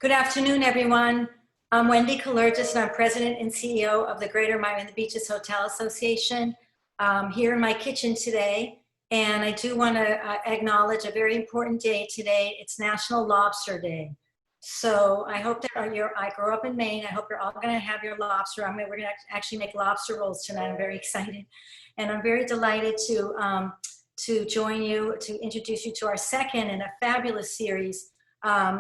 Good afternoon, everyone. I'm Wendy Kalergis, and I'm President and CEO of the Greater Miami Beaches Hotel Association. Here in my kitchen today, and I do want to acknowledge a very important day today. It's National Lobster Day. So I hope that I grew up in Maine. I hope you're all going to have your lobster. We're going to actually make lobster rolls tonight. I'm very excited, and I'm very delighted to join you, to introduce you to our second in a fabulous series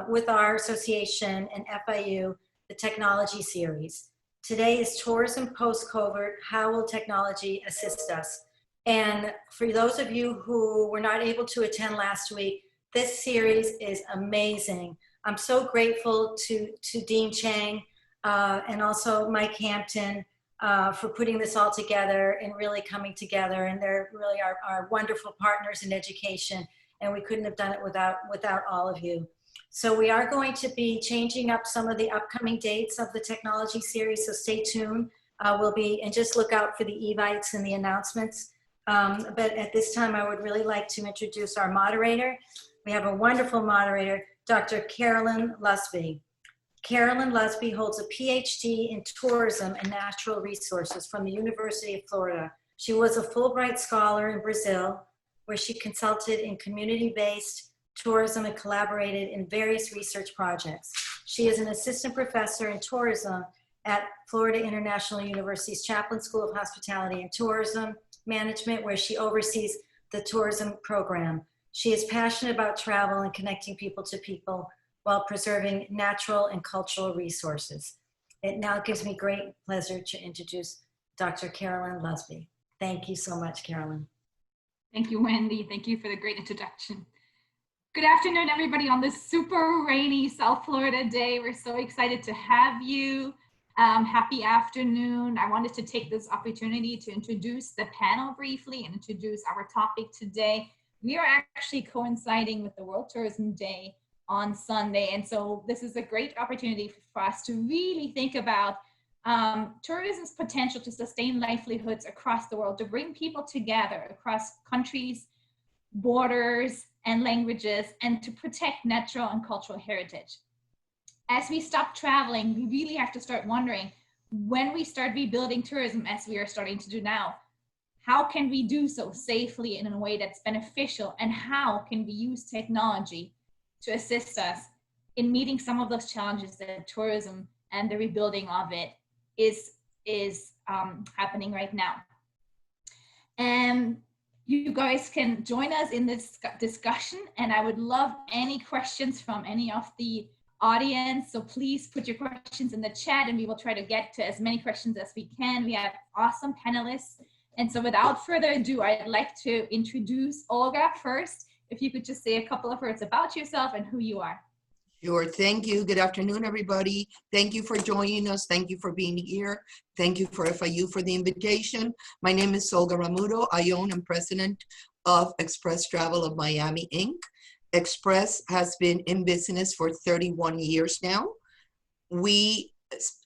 with our association and FIU, the Technology Series. Today is Tourism Post-COVID, How Will Technology Assist Us? And for those of you who were not able to attend last week, this series is amazing. I'm so grateful to Dean Chang and also Mike Hampton for putting this all together and really coming together. And they're really our wonderful partners in education, and we couldn't have done it without all of you. So we are going to be changing up some of the upcoming dates of the Technology Series, so stay tuned. And just look out for the evites and the announcements. But at this time, I would really like to introduce our moderator. We have a wonderful moderator, Dr. Carolyn Lusby. Carolyn Lusby holds a PhD in tourism and natural resources from the University of Florida. She was a Fulbright scholar in Brazil, where she consulted in community-based tourism and collaborated in various research projects. She is an assistant professor in tourism at Florida International University's Chaplin School of Hospitality and Tourism Management, where she oversees the tourism program. She is passionate about travel and connecting people to people while preserving natural and cultural resources. It now gives me great pleasure to introduce Dr. Carolyn Lusby. Thank you so much, Carolyn. Thank you, Wendy. Thank you for the great introduction. Good afternoon, everybody, on this super rainy South Florida day. We're so excited to have you. Happy afternoon. I wanted to take this opportunity to introduce the panel briefly and introduce our topic today. We are actually coinciding with the World Tourism Day on Sunday. And so this is a great opportunity for us to really think about tourism's potential to sustain livelihoods across the world, to bring people together across countries, borders, and languages, and to protect natural and cultural heritage. As we stop traveling, we really have to start wondering, when we start rebuilding tourism, as we are starting to do now, how can we do so safely in a way that's beneficial, and how can we use technology to assist us in meeting some of those challenges that tourism and the rebuilding of it is happening right now. And you guys can join us in this discussion, and I would love any questions from any of the audience. So please put your questions in the chat, and we will try to get to as many questions as we can. We have awesome panelists. And so without further ado, I'd like to introduce Olga first. If you could just say a couple of words about yourself and who you are. Sure, thank you. Good afternoon, everybody. Thank you for joining us. Thank you for being here. Thank you for FIU for the invitation. My name is Olga Ramudo. I own and president of Express Travel of Miami, Inc. Express has been in business for 31 years now. We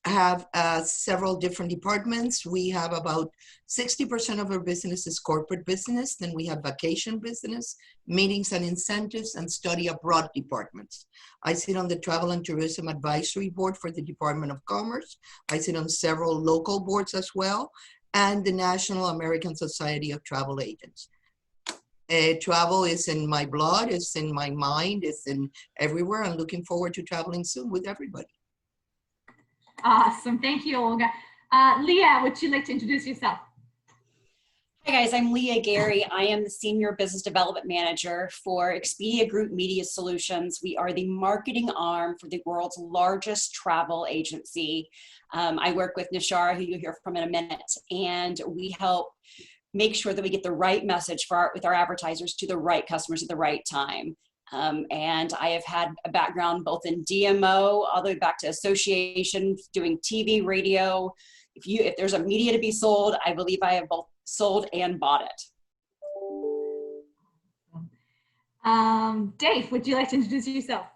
have several different departments. We have about 60% of our business is corporate business. Then we have vacation business, meetings and incentives, and study abroad departments. I sit on the Travel and Tourism Advisory Board for the Department of Commerce. I sit on several local boards as well, and the National American Society of Travel Agents. Travel is in my blood, it's in my mind, it's in everywhere. I'm looking forward to traveling soon with everybody. Awesome, thank you, Olga. Leah, would you like to introduce yourself? Hi guys, I'm Leah Gary. I am the Senior Business Development Manager for Expedia Group Media Solutions. We are the marketing arm for the world's largest travel agency. I work with Nishara, who you'll hear from in a minute, and we help make sure that we get the right message with our advertisers to the right customers at the right time. And I have had a background both in DMO, all the way back to association, doing TV, radio. If there's a media to be sold, I believe I have both sold and bought it. Dave, would you like to introduce yourself?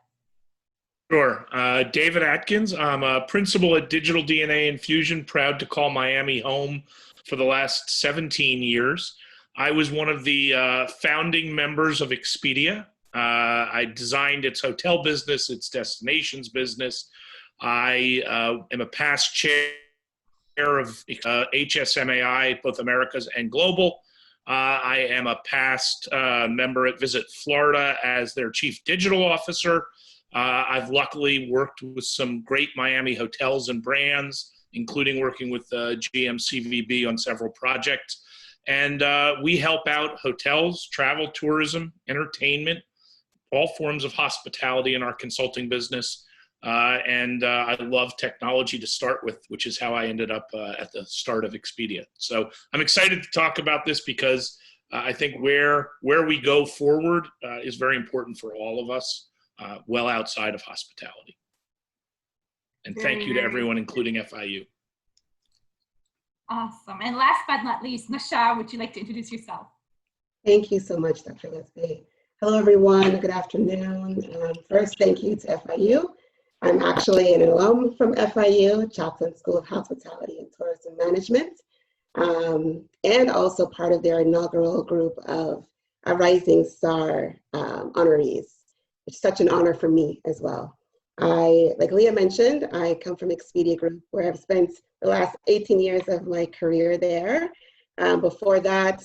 Sure. David Atkins. I'm a principal at Digital DNA Infusion, proud to call Miami home for the last 17 years. I was one of the founding members of Expedia I designed its hotel business, its destinations business. I am a past chair of HSMAI, both Americas and Global. I am a past member at Visit Florida as their chief digital officer. I've luckily worked with some great Miami hotels and brands, including working with GMCVB on several projects. And we help out hotels, travel, tourism, entertainment, all forms of hospitality in our consulting business. I love technology to start with, which is how I ended up at the start of Expedia. So I'm excited to talk about this because I think where we go forward is very important for all of us, well outside of hospitality. And thank you to everyone, including FIU. Awesome. And last but not least, Nasha, would you like to introduce yourself? Thank you so much, Dr. Lesby. Hello, everyone. Good afternoon. First, thank you to FIU. I'm actually an alum from FIU, Chaplin School of Hospitality and Tourism Management, and also part of their inaugural group of a Rising Star honorees. It's such an honor for me as well. Like Leah mentioned, I come from Expedia Group, where I've spent the last 18 years of my career there. Before that,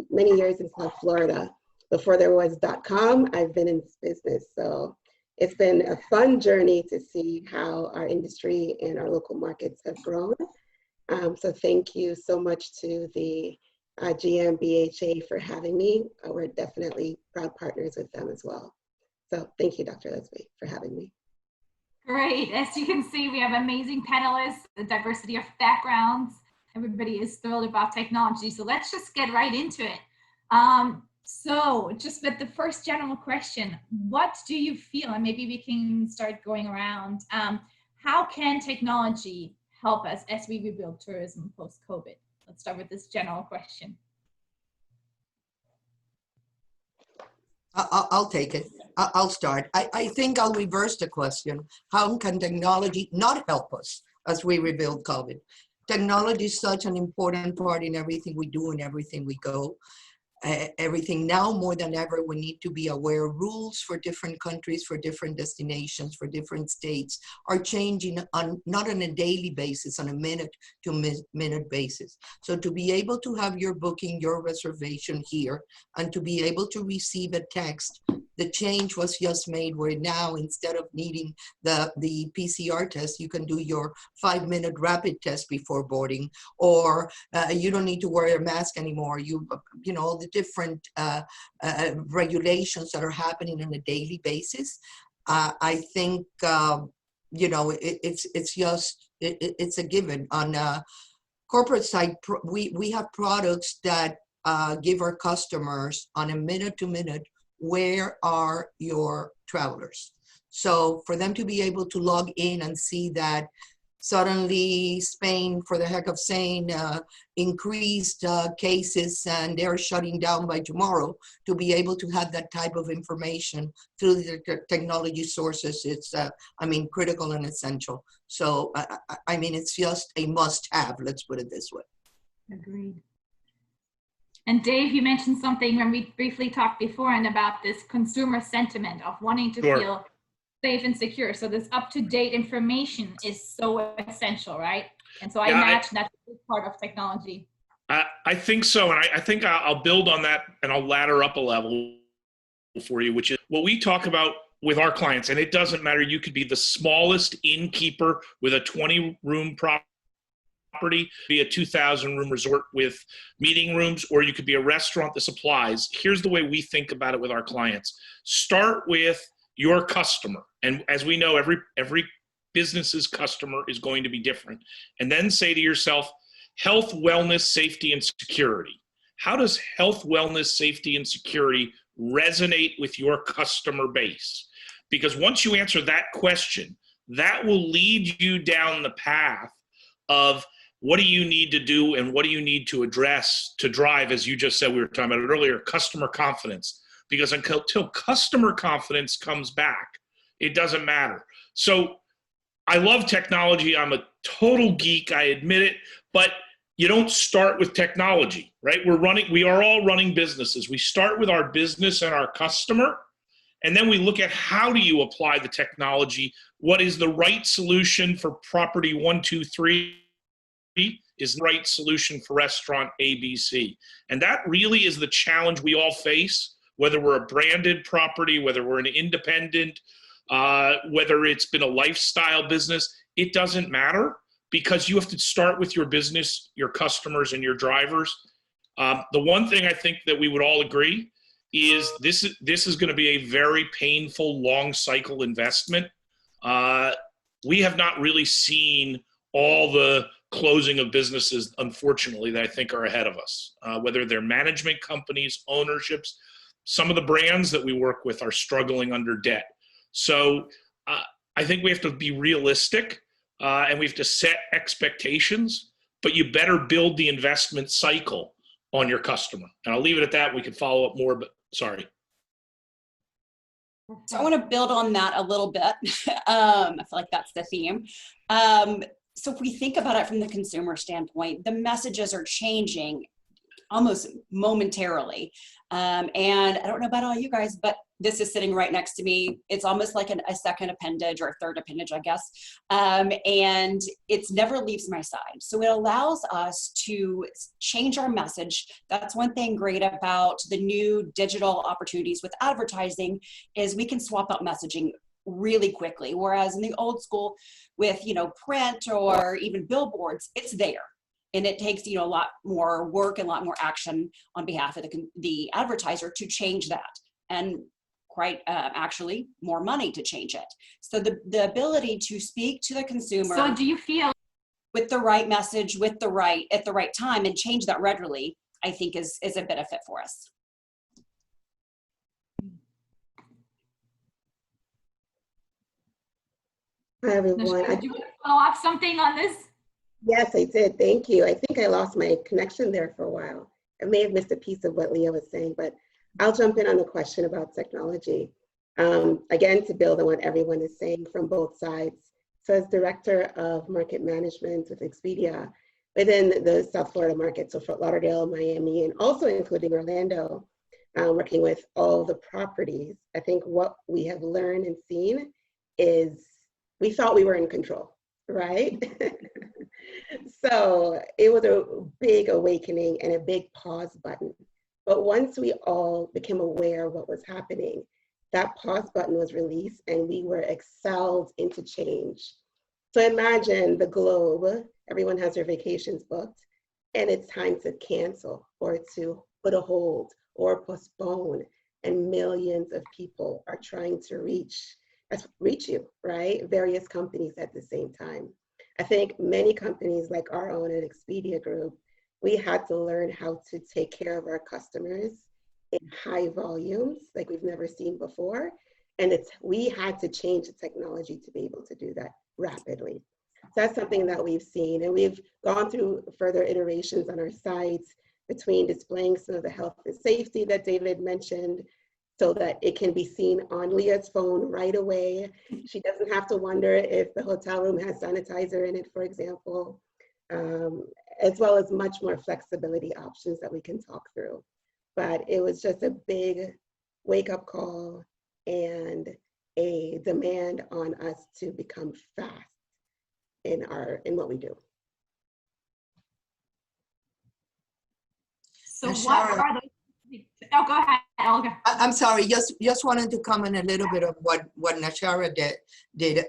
many years in South Florida. Before there was .com, I've been in this business. So it's been a fun journey to see how our industry and our local markets have grown. So thank you so much to the GMBHA for having me. We're definitely proud partners with them as well. So thank you, Dr. Lesby, for having me. Great. As you can see, we have amazing panelists, a diversity of backgrounds. Everybody is thrilled about technology. So let's just get right into it. So just with the first general question, what do you feel, and maybe we can start going around, how can technology help us as we rebuild tourism post-COVID? Let's start with this general question. I'll take it. I'll start. I think I'll reverse the question. How can technology not help us as we rebuild COVID? Technology is such an important part in everything we do and everything we go. Everything now more than ever, we need to be aware rules for different countries, for different destinations, for different states are changing not on a daily basis, on a minute to minute basis. So to be able to have your booking, your reservation here, and to be able to receive a text, the change was just made where now instead of needing the PCR test, you can do your 5-minute rapid test before boarding, or you don't need to wear a mask anymore. You know, all the different regulations that are happening on a daily basis. I think, you know, it's a given. On a corporate side, we have products that give our customers on a minute to minute, where are your travelers? So for them to be able to log in and see that suddenly Spain, for the heck of saying, increased cases and they're shutting down by tomorrow, to be able to have that type of information through the technology sources, it's, I mean, critical and essential. So, I mean, it's just a must-have, let's put it this way. Agreed. And Dave, you mentioned something when we briefly talked before and about this consumer sentiment of wanting to feel safe and secure. So this up-to-date information is so essential, right? And so I imagine that's a big part of technology. I think so. And I think I'll build on that and I'll ladder up a level for you, which is what we talk about with our clients. And it doesn't matter. You could be the smallest innkeeper with a 20-room property, be a 2,000-room resort with meeting rooms, or you could be a restaurant that supplies. Here's the way we think about it with our clients. Start with your customer. And as we know, every business's customer is going to be different. And then say to yourself, health, wellness, safety, and security. How does health, wellness, safety, and security resonate with your customer base? Because once you answer that question, that will lead you down the path of what do you need to do and what do you need to address to drive, as you just said, we were talking about it earlier, customer confidence. Because until customer confidence comes back, it doesn't matter. So I love technology. I'm a total geek, I admit it, but you don't start with technology, right? We are all running businesses. We start with our business and our customer, And then we look at how do you apply the technology? What is the right solution for property 1, 2, 3 is the right solution for restaurant ABC. And that really is the challenge we all face, whether we're a branded property, whether we're an independent, whether it's been a lifestyle business, it doesn't matter, because you have to start with your business, your customers, and your drivers. The one thing I think that we would all agree is this is going to be a very painful, long cycle investment. We have not really seen all the closing of businesses, unfortunately, that I think are ahead of us, whether they're management companies, ownerships. Some of the brands that we work with are struggling under debt. So I think we have to be realistic, and we have to set expectations, but you better build the investment cycle on your customer. And I'll leave it at that. We can follow up more, but sorry. So I want to build on that a little bit. I feel like that's the theme. So if we think about it from the consumer standpoint, the messages are changing almost momentarily. And I don't know about all you guys, but this is sitting right next to me. It's almost like a second appendage or a third appendage, I guess. And it never leaves my side. So it allows us to change our message. That's one thing great about the new digital opportunities with advertising is we can swap out messaging really quickly. Whereas in the old school with, print or even billboards, it's there. And it takes, a lot more work and a lot more action on behalf of the advertiser to change that. And quite actually more money to change it. So the ability to speak to the consumer. So do you feel with the right message, at the right time and change that readily, I think is a benefit for us. Hi, everyone. Did you want to follow up something on this? Yes, I did. Thank you. I think I lost my connection there for a while. I may have missed a piece of what Leah was saying, but I'll jump in on the question about technology. Again, to build on what everyone is saying from both sides. So as Director of Market Management with Expedia, within the South Florida market, so Fort Lauderdale, Miami, and also including Orlando, working with all the properties, I think what we have learned and seen is we thought we were in control, right? So it was a big awakening and a big pause button. But once we all became aware of what was happening, that pause button was released and we were excelled into change. So imagine the globe, everyone has their vacations booked, and it's time to cancel or to put a hold or postpone. And millions of people are trying to reach you, right? Various companies at the same time. I think many companies like our own at Expedia Group, we had to learn how to take care of our customers in high volumes like we've never seen before. And we had to change the technology to be able to do that rapidly. So that's something that we've seen. And we've gone through further iterations on our sites between displaying some of the health and safety that David mentioned, so that it can be seen on Leah's phone right away. She doesn't have to wonder if the hotel room has sanitizer in it, for example, as well as much more flexibility options that we can talk through. But it was just a big wake-up call and a demand on us to become fast in what we do. So what are those? Oh, go ahead, Olga. I'm sorry, just wanted to comment a little bit of what Nashara did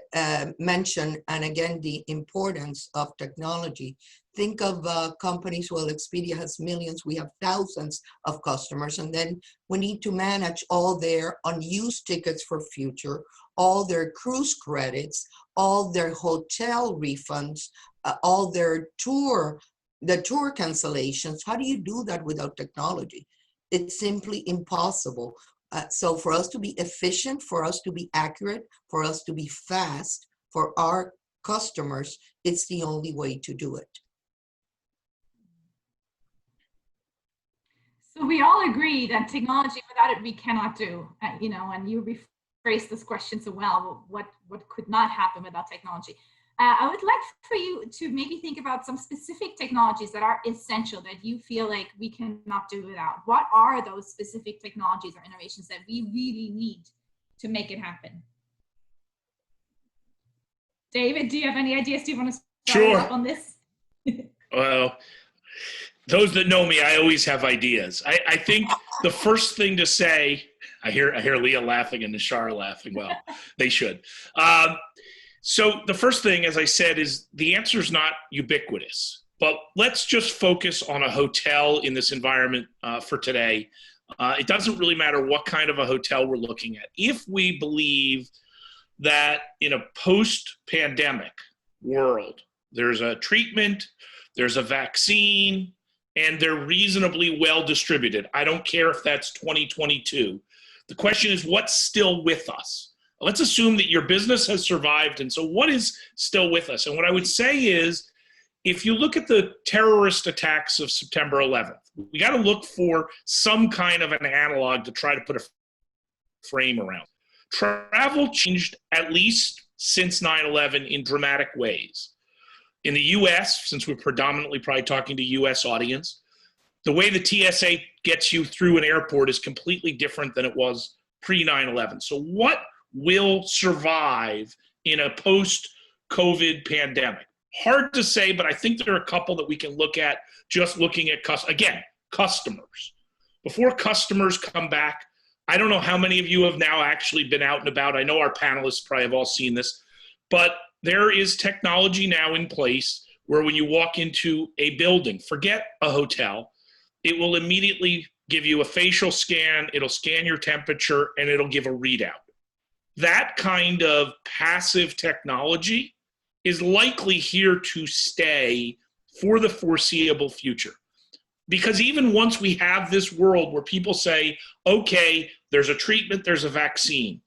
mention, and again, the importance of technology. Think of companies, well, Expedia has millions, we have thousands of customers, and then we need to manage all their unused tickets for future, all their cruise credits, all their hotel refunds, all their tour cancellations. How do you do that without technology? It's simply impossible. So for us to be efficient, for us to be accurate, for us to be fast, for our customers, it's the only way to do it. So we all agree that technology, without it, we cannot do, and you rephrased this question so well, what could not happen without technology? I would like for you to maybe think about some specific technologies that are essential that you feel like we cannot do without. What are those specific technologies or innovations that we really need to make it happen? David, do you have any ideas? Do you want to start Sure. up on this? Well, those that know me, I always have ideas. I think the first thing to say, I hear Leah laughing and Nishara laughing. Well, they should. So the first thing, as I said, is the answer is not ubiquitous. But let's just focus on a hotel in this environment for today. It doesn't really matter what kind of a hotel we're looking at. If we believe that in a post-pandemic world, there's a treatment, there's a vaccine, and they're reasonably well distributed. I don't care if that's 2022. The question is, what's still with us? Let's assume that your business has survived, and so what is still with us? And what I would say is, if you look at the terrorist attacks of September 11th, we got to look for some kind of an analog to try to put a frame around. Travel changed at least since 9/11 in dramatic ways. In the US, since we're predominantly probably talking to US audience, the way the TSA gets you through an airport is completely different than it was pre-9/11. So what will survive in a post-COVID pandemic? Hard to say, but I think there are a couple that we can look at just looking at, again, customers. Before customers come back, I don't know how many of you have now actually been out and about. I know our panelists probably have all seen this, but there is technology now in place where when you walk into a building, forget a hotel, it will immediately give you a facial scan, it'll scan your temperature, and it'll give a readout. That kind of passive technology is likely here to stay for the foreseeable future. Because even once we have this world where people say, okay, there's a treatment, there's a vaccine,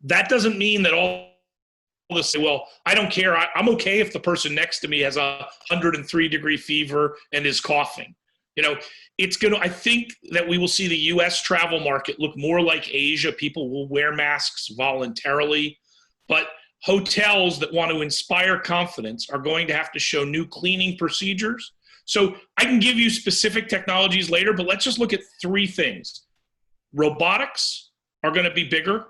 that doesn't mean that all of us say, well, I don't care. I'm okay if the person next to me has a 103-degree fever and is coughing. You know, I think that we will see the US travel market look more like Asia. People will wear masks voluntarily, but hotels that want to inspire confidence are going to have to show new cleaning procedures. So I can give you specific technologies later, but let's just look at three things. Robotics are going to be bigger.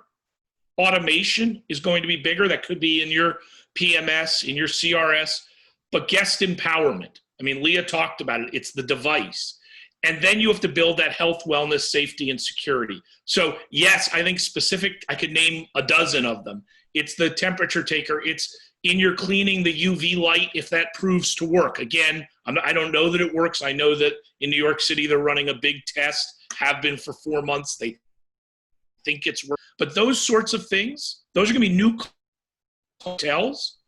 Automation is going to be bigger. That could be in your PMS, in your CRS, but guest empowerment. I mean, Leah talked about it. It's the device. And then you have to build that health, wellness, safety, and security. So yes, I think specific, I could name a dozen of them. It's the temperature taker. It's in your cleaning, the UV light, if that proves to work. Again, I don't know that it works. I know that in New York City, they're running a big test, have been for 4 months. They think it's working. But those sorts of things, those are going to be new hotels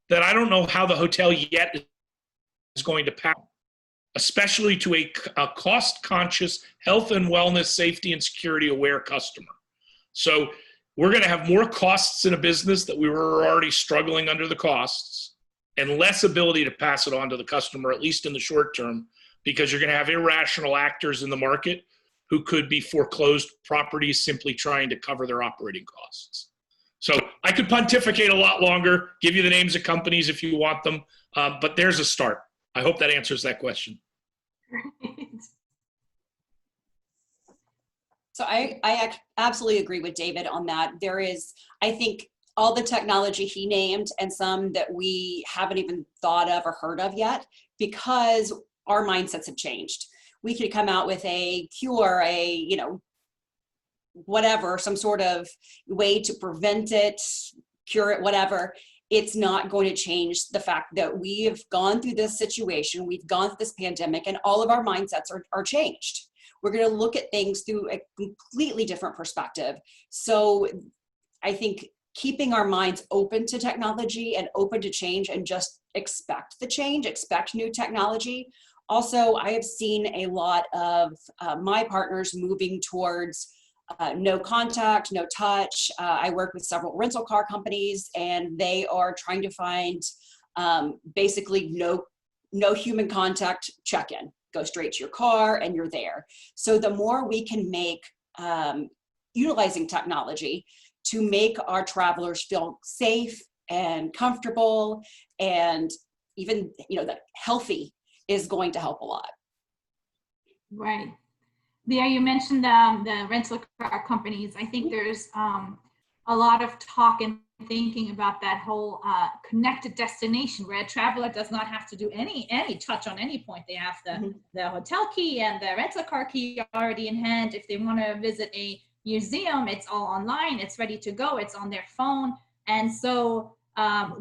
that I don't know how the hotel yet is going to pass, especially to a cost-conscious, health and wellness, safety and security aware customer. So we're going to have more costs in a business that we were already struggling under the costs and less ability to pass it on to the customer, at least in the short term, because you're going to have irrational actors in the market who could be foreclosed properties simply trying to cover their operating costs. So I could pontificate a lot longer, give you the names of companies if you want them, but there's a start. I hope that answers that question. So I absolutely agree with David on that. There is, I think, all the technology he named and some that we haven't even thought of or heard of yet because our mindsets have changed. We could come out with a cure, whatever, some sort of way to prevent it, cure it, whatever. It's not going to change the fact that we have gone through this situation, we've gone through this pandemic, and all of our mindsets are changed. We're going to look at things through a completely different perspective. So I think keeping our minds open to technology and open to change and just expect the change, expect new technology. Also, I have seen a lot of my partners moving towards no contact, no touch. I work with several rental car companies and they are trying to find basically no human contact check-in. Go straight to your car and you're there. So the more we can make utilizing technology to make our travelers feel safe and comfortable and even that healthy is going to help a lot. Right. Leah, you mentioned the rental car companies. I think there's a lot of talk and thinking about that whole connected destination where a traveler does not have to do any touch on any point. They have the hotel key and the rental car key already in hand. If they want to visit a museum, it's all online, it's ready to go, it's on their phone. And so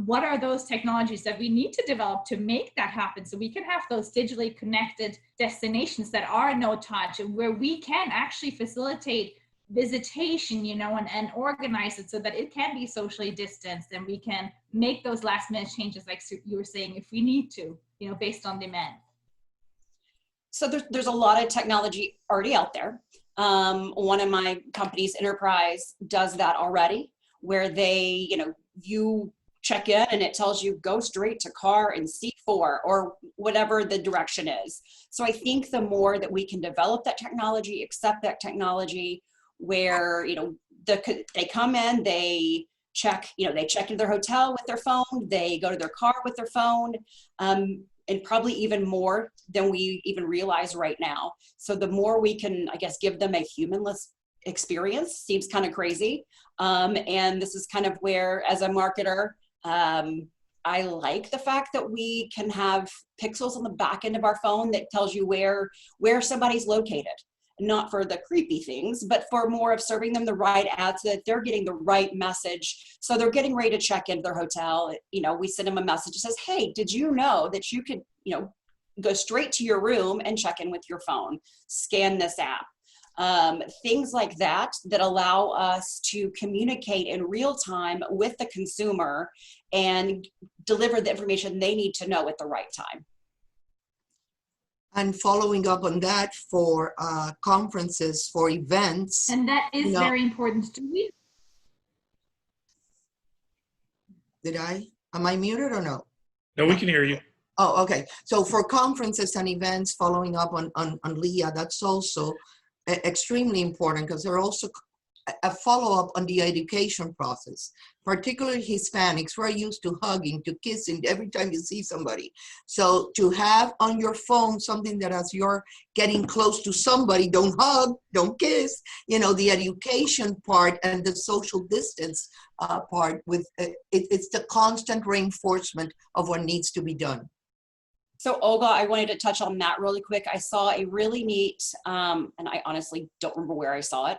what are those technologies that we need to develop to make that happen, so we can have those digitally connected destinations that are no touch, and where we can actually facilitate visitation, you know, and organize it so that it can be socially distanced, and we can make those last minute changes like you were saying if we need to, you know, based on demand. So there's a lot of technology already out there. One of my companies, Enterprise, does that already, where they, you know, you check in and it tells you go straight to car and seat 4 or whatever the direction is. So I think the more that we can develop that technology, accept that technology, where, you know, they come in, they check, you know, they check into their hotel with their phone, they go to their car with their phone, and probably even more than we even realize right now. So the more we can, I guess, give them a humanless experience, seems kind of crazy. And this is kind of where, as a marketer, I like the fact that we can have pixels on the back end of our phone that tells you where somebody's located. Not for the creepy things, but for more of serving them the right ads, so that they're getting the right message. So they're getting ready to check into their hotel. You know, we send them a message that says, hey, did you know that you could, you know, go straight to your room and check in with your phone, scan this app. Things like that allow us to communicate in real time with the consumer and deliver the information they need to know at the right time. And following up on that, for conferences, for events. And that is, you know, very important. Do we? Am I muted or no? No, we can hear you. Oh, okay. So for conferences and events, following up on Leah, that's also extremely important, because they're also a follow-up on the education process. Particularly Hispanics, we're used to hugging, to kissing every time you see somebody. So to have on your phone something that as you're getting close to somebody, don't hug, don't kiss, you know, the education part and the social distance part, with it's the constant reinforcement of what needs to be done. So Olga, I wanted to touch on that really quick. I saw a really neat, and I honestly don't remember where I saw it,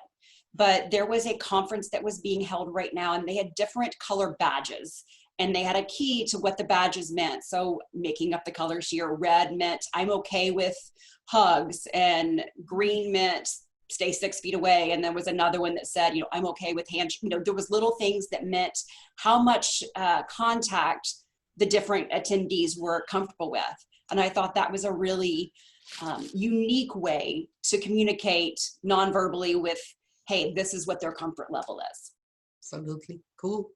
but there was a conference that was being held right now, and they had different color badges, and they had a key to what the badges meant. So making up the colors here, red meant I'm okay with hugs, and green meant stay 6 feet away. And there was another one that said, you know, I'm okay with hands. You know, there was little things that meant how much contact the different attendees were comfortable with. And I thought that was a really unique way to communicate non-verbally with, hey, this is what their comfort level is. Absolutely. Cool.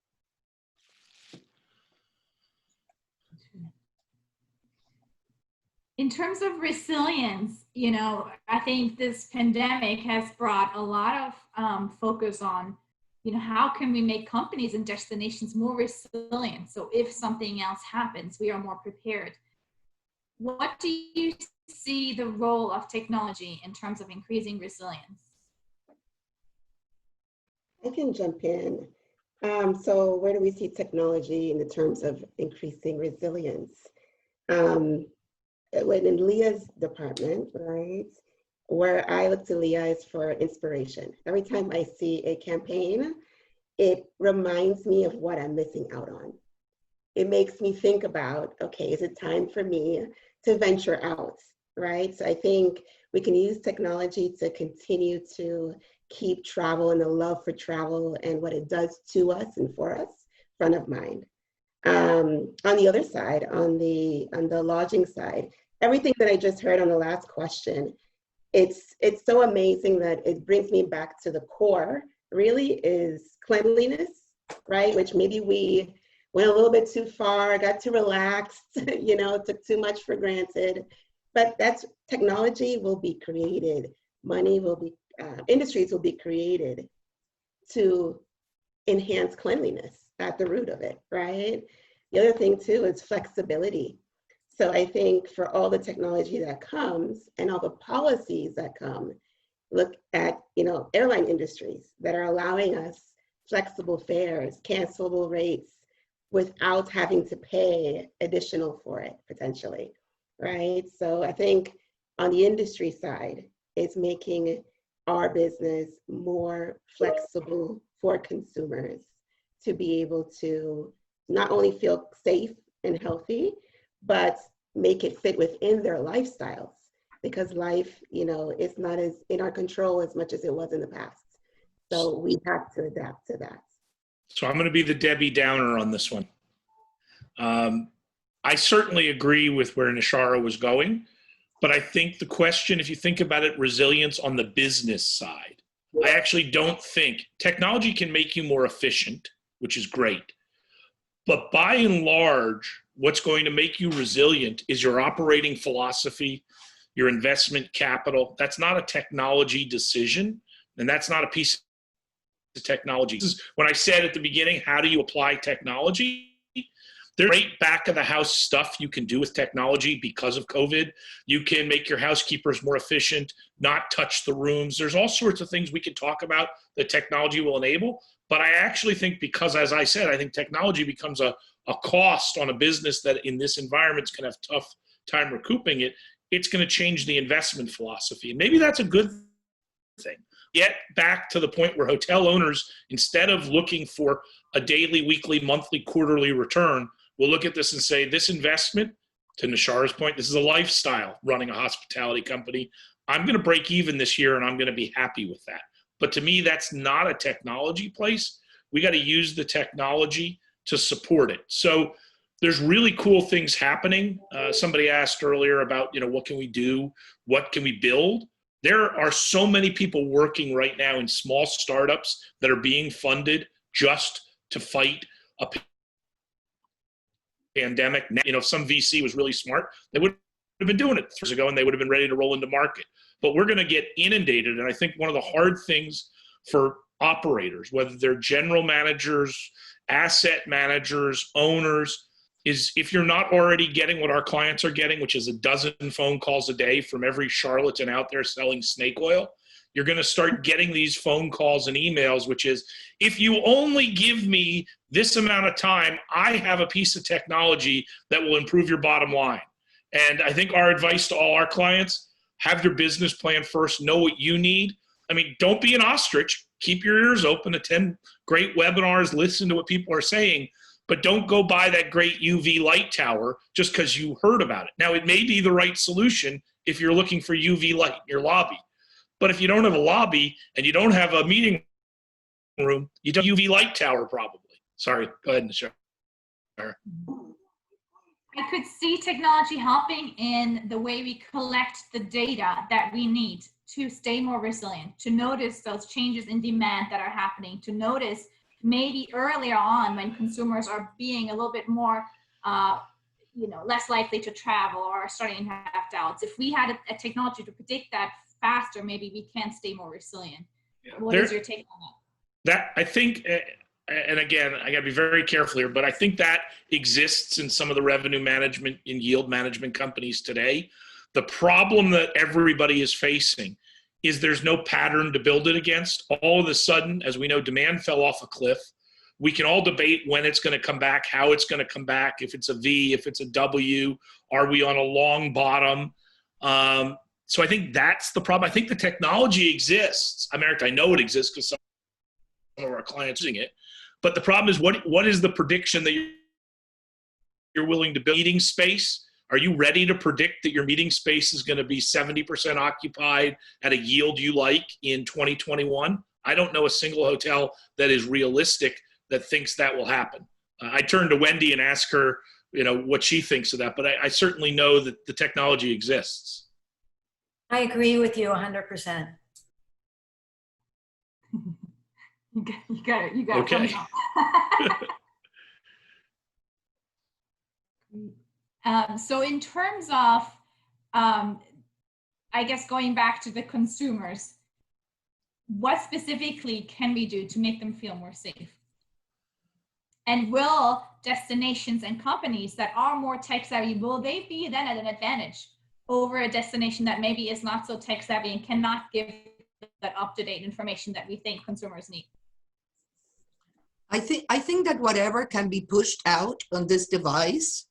In terms of resilience, you know, I think this pandemic has brought a lot of focus on, you know, how can we make companies and destinations more resilient? So if something else happens, we are more prepared. What do you see the role of technology in terms of increasing resilience? I can jump in. So where do we see technology in the terms of increasing resilience? When in Leah's department, right, where I look to Leah is for inspiration. Every time I see a campaign, it reminds me of what I'm missing out on. It makes me think about, okay, is it time for me to venture out, right? So I think we can use technology to continue to keep travel and the love for travel and what it does to us and for us front of mind. On the other side, on the lodging side, everything that I just heard on the last question, it's so amazing that it brings me back to the core, really, is cleanliness, right? Which maybe we went a little bit too far, got too relaxed, you know, took too much for granted. But that's, technology will be created, money will be, industries will be created to enhance cleanliness at the root of it, right? The other thing too is flexibility. So I think for all the technology that comes and all the policies that come, look at, airline industries that are allowing us flexible fares, cancelable rates without having to pay additional for it potentially, right? So I think on the industry side, it's making our business more flexible for consumers to be able to not only feel safe and healthy, but make it fit within their lifestyles, because life, is not as in our control as much as it was in the past. So we have to adapt to that. So I'm going to be the Debbie Downer on this one. I certainly agree with where Nishara was going, but I think the question, if you think about it, resilience on the business side, I actually don't think technology can make you more efficient, which is great. But by and large, what's going to make you resilient is your operating philosophy, your investment capital. That's not a technology decision, and that's not a piece of technology. This is when I said at the beginning, how do you apply technology? There's great back of the house stuff you can do with technology because of COVID. You can make your housekeepers more efficient, not touch the rooms. There's all sorts of things we can talk about that technology will enable. But I actually think, because as I said, I think technology becomes a cost on a business that in this environment is going to have tough time recouping it. It's going to change the investment philosophy. And maybe that's a good thing. Get back to the point where hotel owners, instead of looking for a daily, weekly, monthly, quarterly return, will look at this and say, this investment, to Nishara's point, this is a lifestyle running a hospitality company. I'm going to break even this year and I'm going to be happy with that. But to me, that's not a technology place. We got to use the technology to support it. So there's really cool things happening. Somebody asked earlier about, what can we do? What can we build? There are so many people working right now in small startups that are being funded just to fight a pandemic. If some VC was really smart, they would have been doing it 3 years ago and they would have been ready to roll into market. But we're going to get inundated. And I think one of the hard things for operators, whether they're general managers, asset managers, owners, is if you're not already getting what our clients are getting, which is 12 phone calls a day from every charlatan out there selling snake oil, you're going to start getting these phone calls and emails, which is, if you only give me this amount of time, I have a piece of technology that will improve your bottom line. And I think our advice to all our clients, have your business plan first, know what you need. I mean, don't be an ostrich. Keep your ears open, attend great webinars, listen to what people are saying, but don't go buy that great UV light tower just because you heard about it. Now, it may be the right solution if you're looking for UV light in your lobby. But if you don't have a lobby and you don't have a meeting room, you don't have a UV light tower probably. Sorry, go ahead, Nisha. I could see technology helping in the way we collect the data that we need to stay more resilient, to notice those changes in demand that are happening, to notice maybe earlier on when consumers are being a little bit more, less likely to travel or are starting to have doubts. If we had a technology to predict that faster, maybe we can stay more resilient. Yeah. What is your take on that? That, I think, and again, I got to be very careful here, but I think that exists in some of the revenue management and yield management companies today. The problem that everybody is facing is there's no pattern to build it against. All of a sudden, as we know, demand fell off a cliff. We can all debate when it's going to come back, how it's going to come back, if it's a V, if it's a W, are we on a long bottom? So I think that's the problem. I think the technology exists. I know it exists because some of our clients are using it. But the problem is, what is the prediction that you're willing to build? Meeting space? Are you ready to predict that your meeting space is going to be 70% occupied at a yield you like in 2021? I don't know a single hotel that is realistic that thinks that will happen. I turn to Wendy and ask her, what she thinks of that. But I certainly know that the technology exists. I agree with you 100%. You got it. Okay. So in terms of, I guess going back to the consumers, what specifically can we do to make them feel more safe? And will destinations and companies that are more tech savvy, will they be then at an advantage over a destination that maybe is not so tech savvy and cannot give that up-to-date information that we think consumers need? I think that whatever can be pushed out on this device,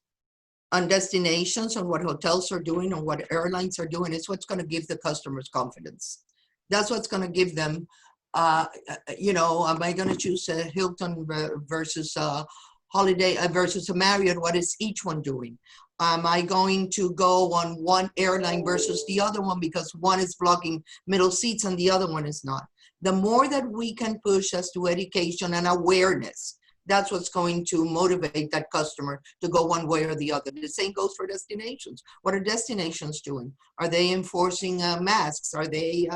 on destinations, on what hotels are doing, on what airlines are doing, is what's going to give the customers confidence. That's what's going to give them, you know, am I going to choose a Hilton versus a Holiday versus a Marriott? What is each one doing? Am I going to go on one airline versus the other one because one is blocking middle seats and the other one is not? The more that we can push as to education and awareness, that's what's going to motivate that customer to go one way or the other. The same goes for destinations. What are destinations doing? Are they enforcing masks? Are they,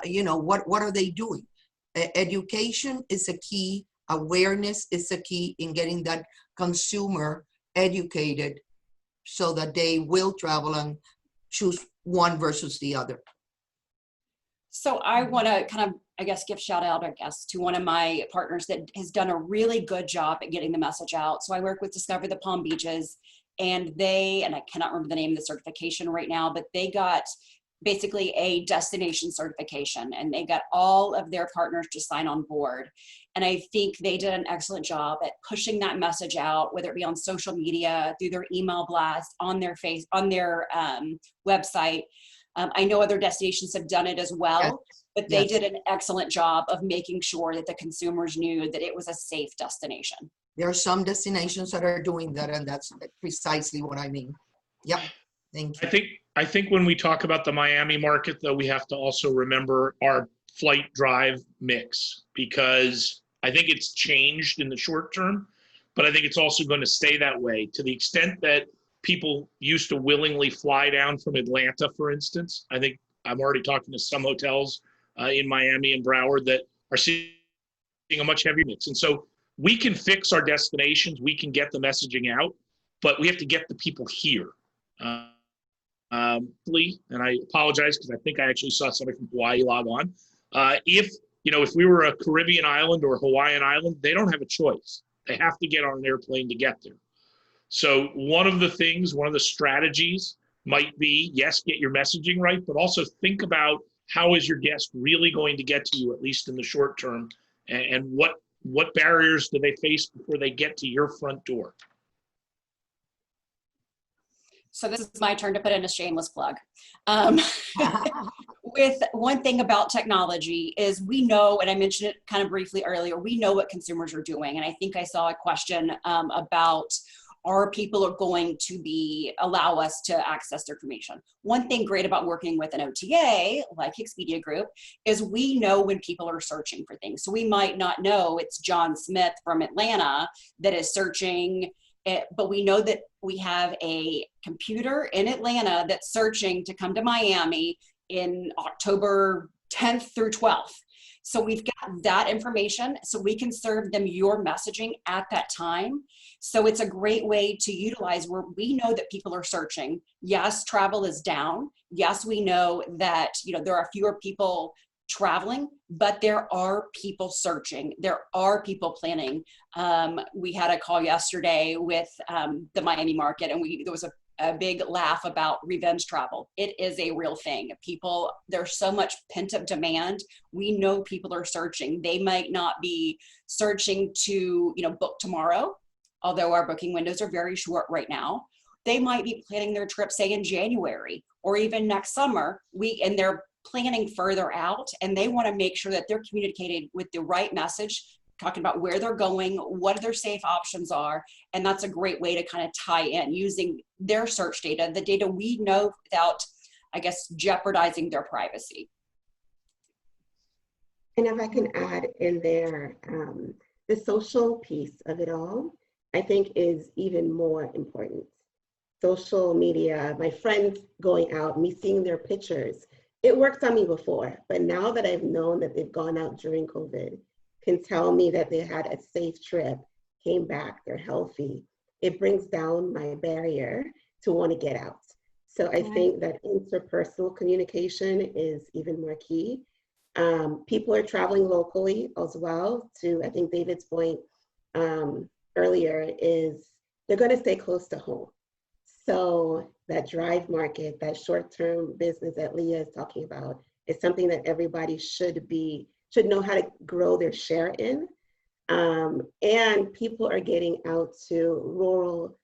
you know, what are they doing? Education is a key. Awareness is a key in getting that consumer educated so that they will travel and choose one versus the other. So I want to kind of, I guess, give shout out, I guess, to one of my partners that has done a really good job at getting the message out. So I work with Discover the Palm Beaches, and I cannot remember the name of the certification right now, but they got basically a destination certification, and they got all of their partners to sign on board. And I think they did an excellent job at pushing that message out, whether it be on social media, through their email blast, on their website. I know other destinations have done it as well, yes, but they did an excellent job of making sure that the consumers knew that it was a safe destination. There are some destinations that are doing that, and that's precisely what I mean. Yep, thank you. I think when we talk about the Miami market, though, we have to also remember our flight drive mix, because I think it's changed in the short term, but I think it's also going to stay that way to the extent that people used to willingly fly down from Atlanta, for instance. I think I'm already talking to some hotels in Miami and Broward that are seeing a much heavier mix. And so we can fix our destinations, we can get the messaging out, but we have to get the people here. And I apologize because I think I actually saw somebody from Hawaii log on. If we were a Caribbean island or a Hawaiian island, they don't have a choice. They have to get on an airplane to get there. So one of the strategies might be, yes, get your messaging right, but also think about how is your guest really going to get to you, at least in the short term, and what barriers do they face before they get to your front door? So this is my turn to put in a shameless plug. With one thing about technology is we know, and I mentioned it kind of briefly earlier, we know what consumers are doing. And I think I saw a question about, are people are going to allow us to access their information? One thing great about working with an OTA like Expedia Group is we know when people are searching for things. So we might not know it's John Smith from Atlanta that is searching, but we know that we have a computer in Atlanta that's searching to come to Miami in October 10th through 12th. So we've got that information, so we can serve them your messaging at that time. So it's a great way to utilize where we know that people are searching. Yes, travel is down. Yes, we know that there are fewer people traveling, but there are people searching. There are people planning. We had a call yesterday with the Miami market, and there was a big laugh about revenge travel. It is a real thing. There's so much pent-up demand. We know people are searching. They might not be searching to book tomorrow, although our booking windows are very short right now. They might be planning their trip, say, in January or even next summer, and they're planning further out, and they want to make sure that they're communicating with the right message, talking about where they're going, what their safe options are. And that's a great way to kind of tie in using their search data, the data we know, without, I guess, jeopardizing their privacy. And if I can add in there, the social piece of it all, I think is even more important. Social media, my friends going out, me seeing their pictures, it worked on me before, but now that I've known that they've gone out during COVID, can tell me that they had a safe trip, came back, they're healthy, it brings down my barrier to want to get out. So I think that interpersonal communication is even more key. People are traveling locally as well, to I think David's point earlier, is they're going to stay close to home. So that drive market, that short-term business that Leah is talking about, is something that everybody should know how to grow their share in. And people are getting out to rural,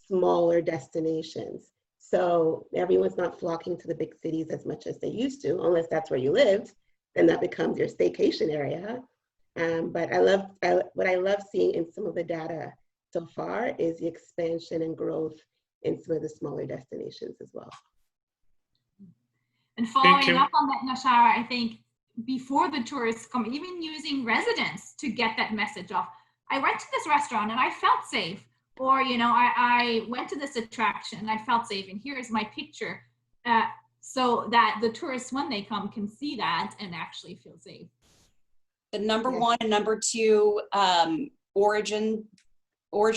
smaller destinations. So everyone's not flocking to the big cities as much as they used to, unless that's where you lived, then that becomes your staycation area. But what I love seeing in some of the data so far is the expansion and growth in some of the smaller destinations as well. And following up on that, Nashara, I think before the tourists come, even using residents to get that message off. I went to this restaurant and I felt safe. Or, you know, I went to this attraction and I felt safe, and here's my picture, so that the tourists, when they come, can see that and actually feel safe. The number one and number two origin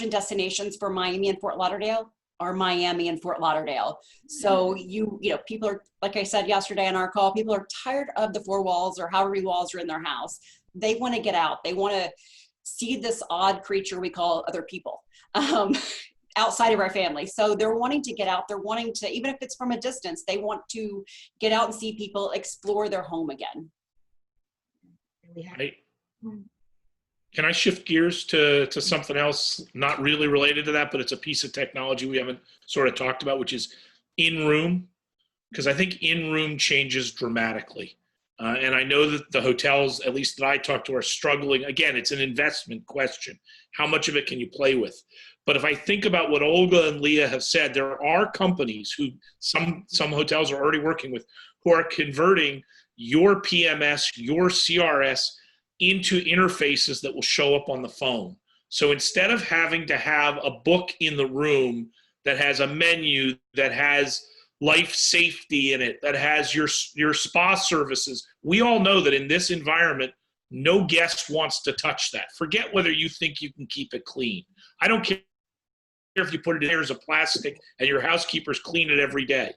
destinations for Miami and Fort Lauderdale are Miami and Fort Lauderdale. So you know, people are, like I said yesterday on our call, people are tired of the four walls or however many walls are in their house. They want to get out. They want to see this odd creature we call other people outside of our family. So they're wanting to get out. They're wanting to, even if it's from a distance, they want to get out and see people explore their home again. Can I shift gears to something else, not really related to that, but it's a piece of technology we haven't sort of talked about, which is in-room, because I think in-room changes dramatically. And I know that the hotels, at least that I talk to, are struggling. Again, it's an investment question. How much of it can you play with? But if I think about what Olga and Leah have said, there are companies who some hotels are already working with, who are converting your PMS, your CRS into interfaces that will show up on the phone. So instead of having to have a book in the room that has a menu, that has life safety in it, that has your spa services, we all know that in this environment, no guest wants to touch that. Forget whether you think you can keep it clean. I don't care if you put it in layers of plastic and your housekeepers clean it every day.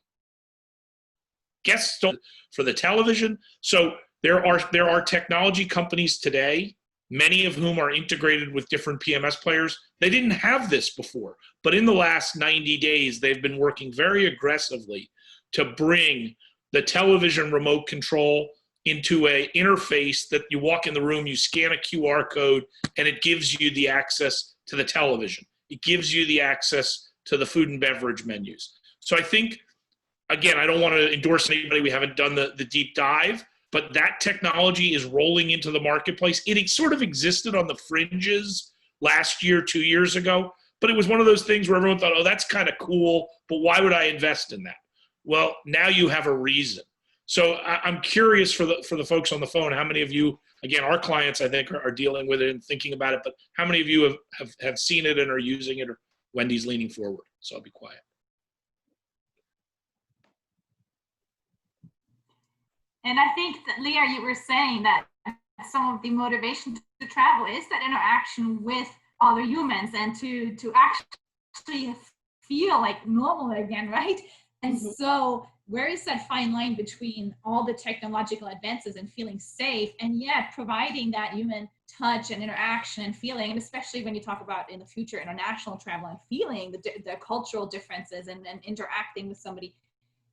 Guests don't for the television. So there are technology companies today, many of whom are integrated with different PMS players. They didn't have this before, but in the last 90 days, they've been working very aggressively to bring the television remote control into an interface that you walk in the room, you scan a QR code, and it gives you the access to the television. It gives you the access to the food and beverage menus. So I think, again, I don't want to endorse anybody. We haven't done the deep dive, but that technology is rolling into the marketplace. It sort of existed on the fringes last year, 2 years ago, but it was one of those things where everyone thought, oh, that's kind of cool, but why would I invest in that? Well, now you have a reason. So I'm curious for the folks on the phone, how many of you, again, our clients, I think, are dealing with it and thinking about it, but how many of you have seen it and are using it? Or Wendy's leaning forward, so I'll be quiet. And I think that, Leah, you were saying that some of the motivation to travel is that interaction with other humans and to actually feel like normal again, right? And so where is that fine line between all the technological advances and feeling safe, and yet providing that human touch and interaction and feeling, and especially when you talk about in the future international travel and feeling the cultural differences and interacting with somebody,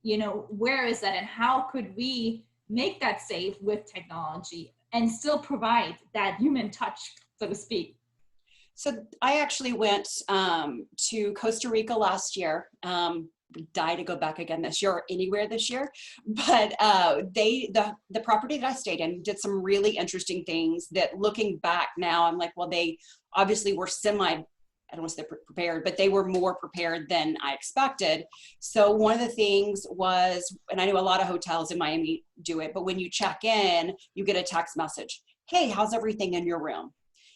you know, where is that, and how could we make that safe with technology and still provide that human touch, so to speak? So I actually went to Costa Rica last year. Die to go back again this year or anywhere this year, but the property that I stayed in did some really interesting things that, looking back now, I'm like, well, they obviously were I don't want to say prepared, but they were more prepared than I expected. So one of the things was, and I know a lot of hotels in Miami do it, but when you check in, you get a text message. Hey, how's everything in your room?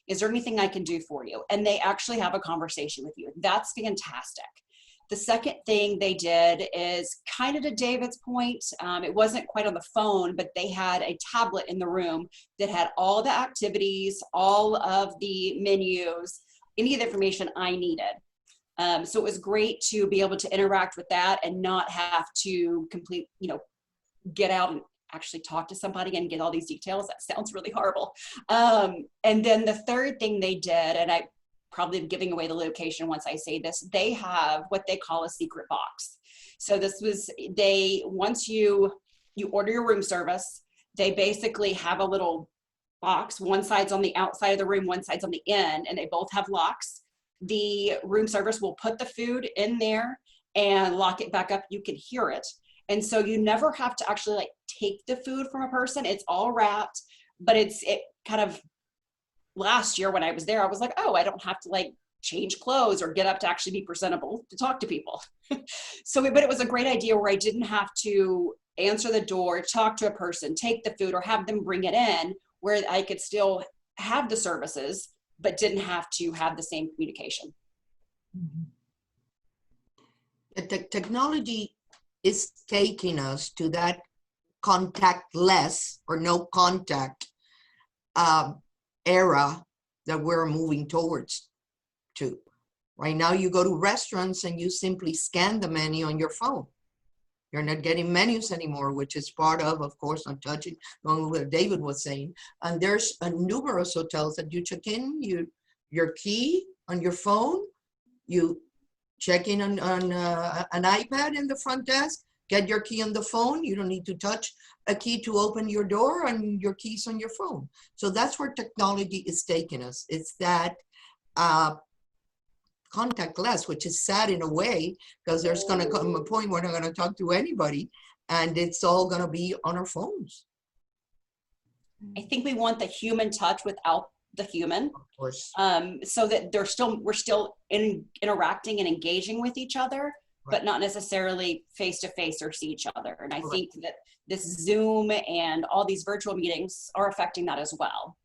Is there anything I can do for you? And they actually have a conversation with you. That's fantastic. The second thing they did is, kind of to David's point, it wasn't quite on the phone, but they had a tablet in the room that had all the activities, all of the menus, any of the information I needed. So it was great to be able to interact with that and not have to get out and actually talk to somebody and get all these details. That sounds really horrible. And then the third thing they did, and I probably giving away the location once I say this, they have what they call a secret box. So this was, once you you order your room service. They basically have a little box. One side's on the outside of the room, one side's on the in, and they both have locks. The room service will put the food in there and lock it back up. You can hear it. And so you never have to actually like take the food from a person. It's all wrapped, but it kind of, last year when I was there, I was like, oh, I don't have to like change clothes or get up to actually be presentable to talk to people. But it was a great idea where I didn't have to answer the door, talk to a person, take the food, or have them bring it in, where I could still have the services, but didn't have to have the same communication. The technology is taking us to that contactless or no contact era that we're moving towards to. Right now, you go to restaurants and you simply scan the menu on your phone. You're not getting menus anymore, which is part of course, not touching, going with what David was saying. And there's numerous hotels that you check in, your key on your phone, you check in on an iPad in the front desk, get your key on the phone. You don't need to touch a key to open your door, and your key's on your phone. So that's where technology is taking us. It's that contactless, which is sad in a way, because there's going to come a point where we're not going to talk to anybody, and it's all going to be on our phones. I think we want the human touch without the human, Of course. so that we're still interacting and engaging with each other, but not necessarily face to face or see each other. And I think that this Zoom and all these virtual meetings are affecting that as well.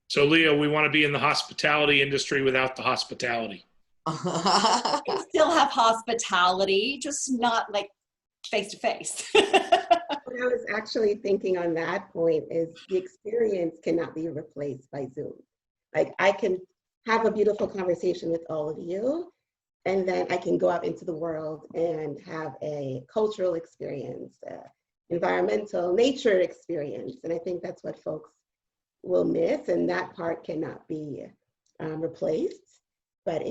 So Leah, we want to be in the hospitality industry without the hospitality. We still have hospitality, just not like face to face. What I was actually thinking on that point is the experience cannot be replaced by Zoom. Like, I can have a beautiful conversation with all of you, and then I can go out into the world and have a cultural experience, environmental, nature experience. And I think that's what folks will miss, and that part cannot be replaced. But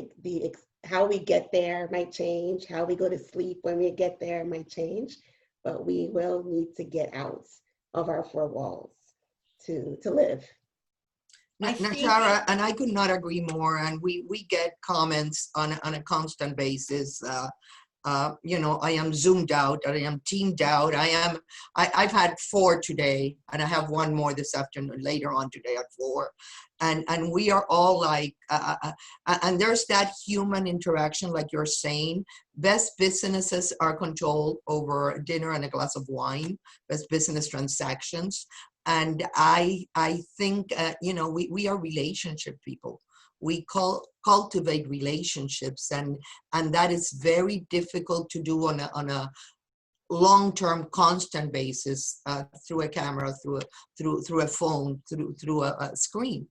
how we get there might change, how we go to sleep when we get there might change, but we will need to get out of our four walls to live. Shara, and I could not agree more. And we get comments on a constant basis. You know, I am Zoomed out, I am Teamed out. I've had 4 today, and I have 1 more this afternoon, later on today at 4. And we are all like, and there's that human interaction, like you're saying. Best businesses are controlled over dinner and a glass of wine, best business transactions. And I think, you know, we are relationship people. We cultivate relationships, and that is very difficult to do on a long-term, constant basis through a camera, through a phone, through a screen.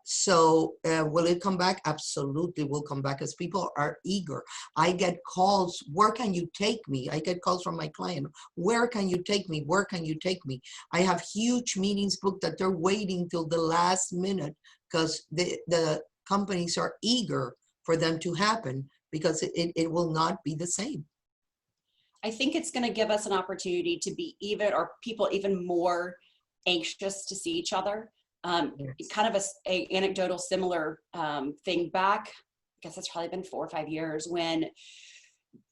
So will it come back? Absolutely will come back, because people are eager. I get calls, where can you take me? I get calls from my client, where can you take me? Where can you take me? I have huge meetings booked that they're waiting till the last minute, because the companies are eager for them to happen, because it will not be the same. I think it's going to give us an opportunity to be people even more anxious to see each other. Yes. Kind of a anecdotal similar thing back, I guess it's probably been 4 or 5 years, when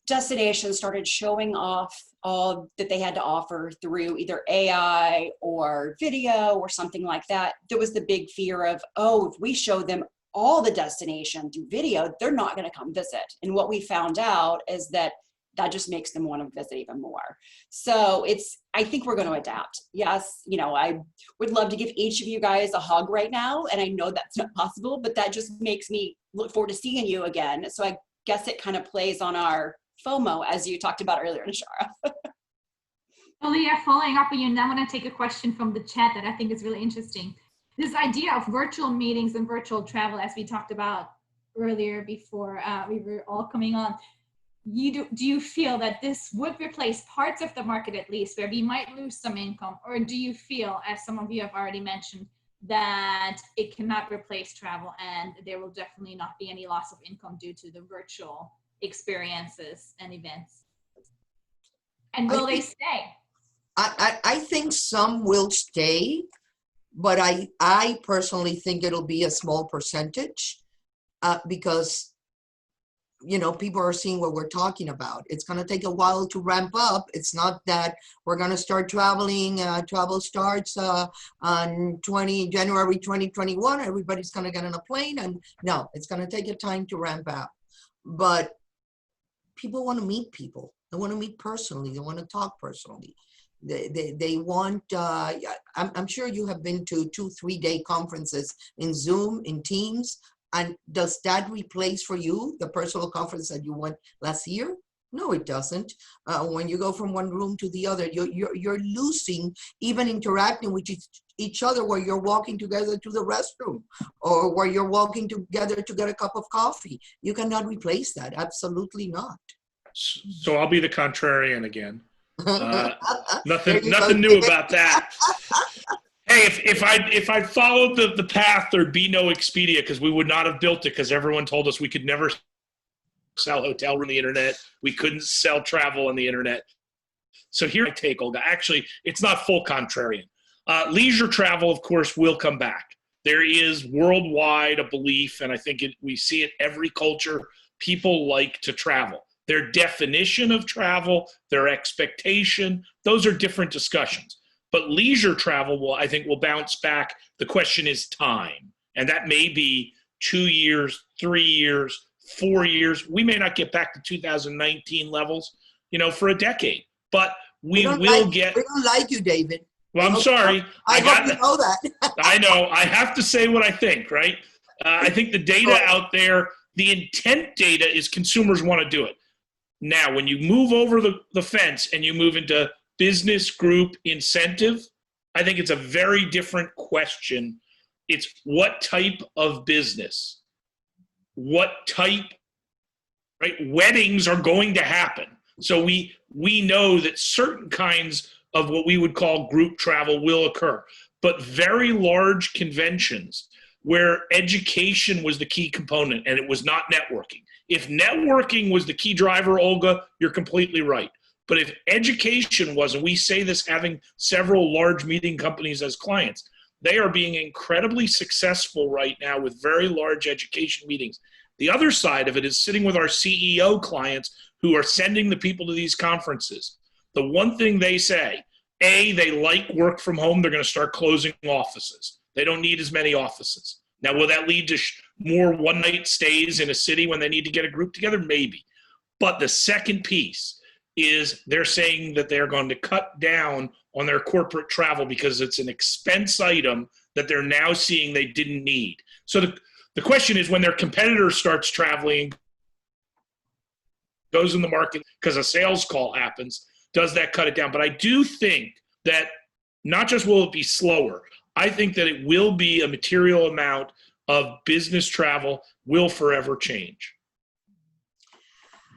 destinations started showing off all that they had to offer through either AI or video or something like that. There was the big fear of, oh, if we show them all the destination through video, they're not going to come visit. And what we found out is that just makes them want to visit even more. So I think we're going to adapt. Yes, you know, I would love to give each of you guys a hug right now, and I know that's not possible, but that just makes me look forward to seeing you again. So I guess it kind of plays on our FOMO, as you talked about earlier, Nashara. Well, Leah, following up on you, now I'm going to take a question from the chat that I think is really interesting. This idea of virtual meetings and virtual travel, as we talked about earlier before we were all coming on, do you feel that this would replace parts of the market, at least, where we might lose some income? Or do you feel, as some of you have already mentioned, that it cannot replace travel and there will definitely not be any loss of income due to the virtual experiences and events? And will they stay? I think some will stay, but I personally think it'll be a small percentage because people are seeing what we're talking about. It's going to take a while to ramp up. It's not that we're going to start traveling. Travel starts on January 2021. Everybody's going to get on a plane, and no, it's going to take a time to ramp up. But people want to meet people. They want to meet personally. They want to talk personally. They want, I'm sure you have been to 2-3 day conferences in Zoom, in Teams, and does that replace for you the personal conference that you went last year? No, it doesn't. When you go from one room to the other, you're losing even interacting with each other, where you're walking together to the restroom or where you're walking together to get a cup of coffee. You cannot replace that. Absolutely not. So I'll be the contrarian again. Nothing go, new about that. Hey, if I'd followed the path, there'd be no Expedia, because we would not have built it, because everyone told us we could never sell hotel room on the internet. We couldn't sell travel on the internet. So here I take, Olga. Actually, it's not full contrarian. Leisure travel, of course, will come back. There is worldwide a belief, and I think we see it every culture. People like to travel. Their definition of travel, their expectation, those are different discussions. But leisure travel I think will bounce back. The question is time. And that may be 2 years, 3 years, 4 years. We may not get back to 2019 levels, for a decade. But we will get. We don't like you, David. Well, I'm sorry. I hope you know that. I know. I have to say what I think, right? I think the data out there, the intent data is consumers want to do it. Now, when you move over the fence and you move into business group incentive, I think it's a very different question. It's what type of business, what type, right? Weddings are going to happen. So we know that certain kinds of what we would call group travel will occur, but very large conventions where education was the key component and it was not networking. If networking was the key driver, Olga, you're completely right. But if education was, and we say this having several large meeting companies as clients, they are being incredibly successful right now with very large education meetings. The other side of it is sitting with our CEO clients who are sending the people to these conferences. The one thing they say, they like work from home. They're going to start closing offices. They don't need as many offices. Now, will that lead to more one-night stays in a city when they need to get a group together? Maybe. But the second piece is they're saying that they're going to cut down on their corporate travel because it's an expense item that they're now seeing they didn't need. So the question is, when their competitor starts traveling, goes in the market because a sales call happens, does that cut it down? But I do think that not just will it be slower, I think that it will be a material amount of business travel will forever change.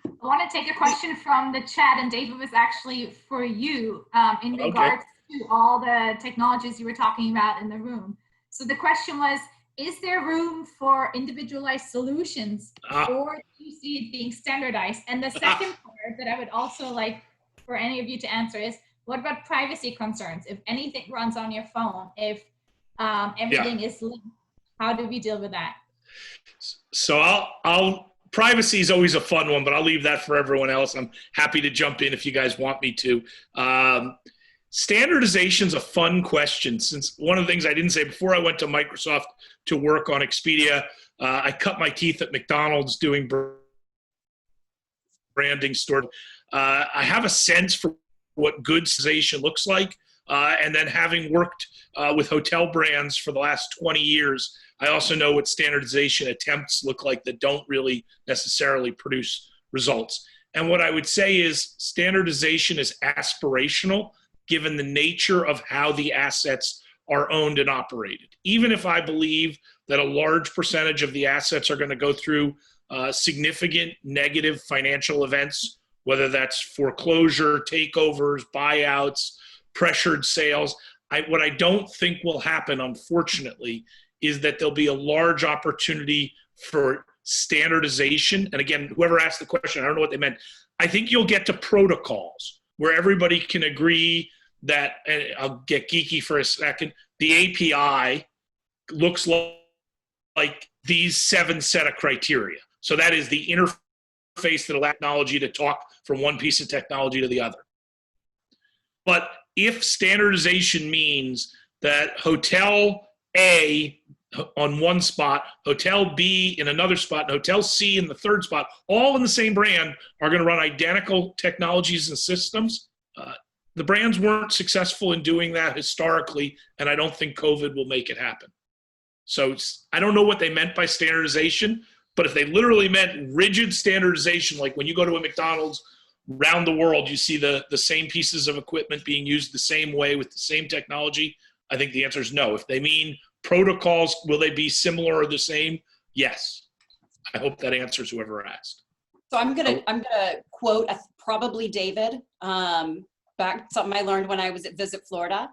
I want to take a question from the chat, and David, was actually for you in regards to all the technologies you were talking about in the room. So the question was, is there room for individualized solutions, or do you see it being standardized? And the second part that I would also like for any of you to answer is, what about privacy concerns? If anything runs on your phone, if everything is linked, how do we deal with that? So privacy is always a fun one, but I'll leave that for everyone else. I'm happy to jump in if you guys want me to. Standardization is a fun question, since one of the things I didn't say before I went to Microsoft to work on Expedia, I cut my teeth at McDonald's doing branding store. I have a sense for what good standardization looks like. And then having worked with hotel brands for the last 20 years, I also know what standardization attempts look like that don't really necessarily produce results. And what I would say is standardization is aspirational given the nature of how the assets are owned and operated. Even if I believe that a large percentage of the assets are going to go through significant negative financial events, whether that's foreclosure, takeovers, buyouts, pressured sales, what I don't think will happen, unfortunately, is that there'll be a large opportunity for standardization. And again, whoever asked the question, I don't know what they meant. I think you'll get to protocols where everybody can agree that, and I'll get geeky for a second, the API looks like these 7 set of criteria. So that is the interface that allows technology to talk from one piece of technology to the other. But if standardization means that hotel A on one spot, hotel B in another spot, and hotel C in the third spot, all in the same brand, are going to run identical technologies and systems, the brands weren't successful in doing that historically, and I don't think COVID will make it happen. So I don't know what they meant by standardization, but if they literally meant rigid standardization, like when you go to a McDonald's around the world, you see the same pieces of equipment being used the same way with the same technology, I think the answer is no. If they mean protocols, will they be similar or the same? Yes. I hope that answers whoever asked. So I'm gonna quote probably David, back something I learned when I was at Visit Florida.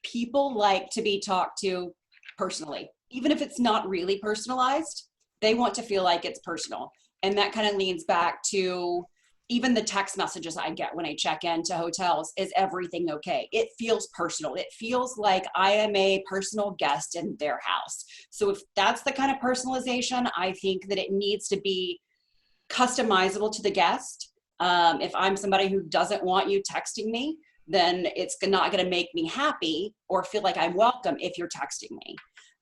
People like to be talked to personally, even if it's not really personalized. They want to feel like it's personal, and that kind of leans back to even the text messages I get when I check into hotels. Is everything okay? It feels personal. It feels like I am a personal guest in their house. So if that's the kind of personalization, I think that it needs to be customizable to the guest. If I'm somebody who doesn't want you texting me, then it's not going to make me happy or feel like I'm welcome if you're texting me,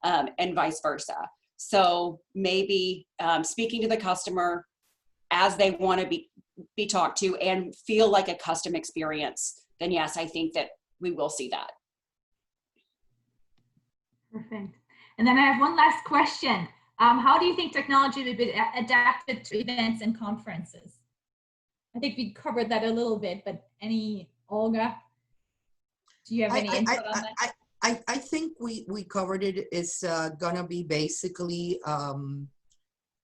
and vice versa. So maybe speaking to the customer as they want to be talked to and feel like a custom experience, then yes, I think that we will see that. Perfect. And then I have one last question. How do you think technology will be adapted to events and conferences? I think we covered that a little bit, but Olga, do you have any input on that? I think we covered it. It's gonna be basically,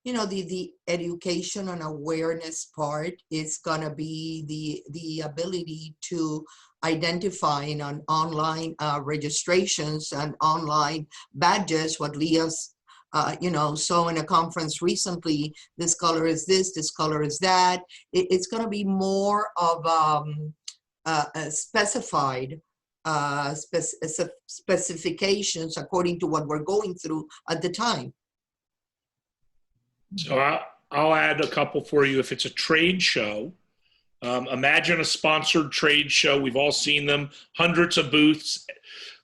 the education and awareness part is gonna be the ability to identify on online registrations and online badges, what Leah's saw in a conference recently. This color is this color is that. It's gonna be more of specified specifications according to what we're going through at the time. So I'll add a couple for you. If it's a trade show, imagine a sponsored trade show. We've all seen them, hundreds of booths,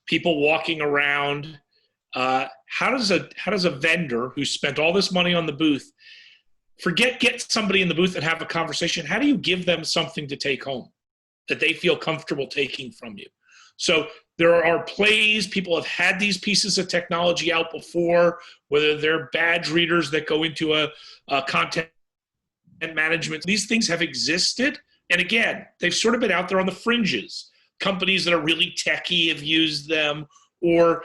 people walking around. How does a vendor who spent all this money on the booth get somebody in the booth and have a conversation? How do you give them something to take home that they feel comfortable taking from you? So there are plays, people have had these pieces of technology out before, whether they're badge readers that go into a content management. These things have existed. And again, they've sort of been out there on the fringes. Companies that are really techy have used them, or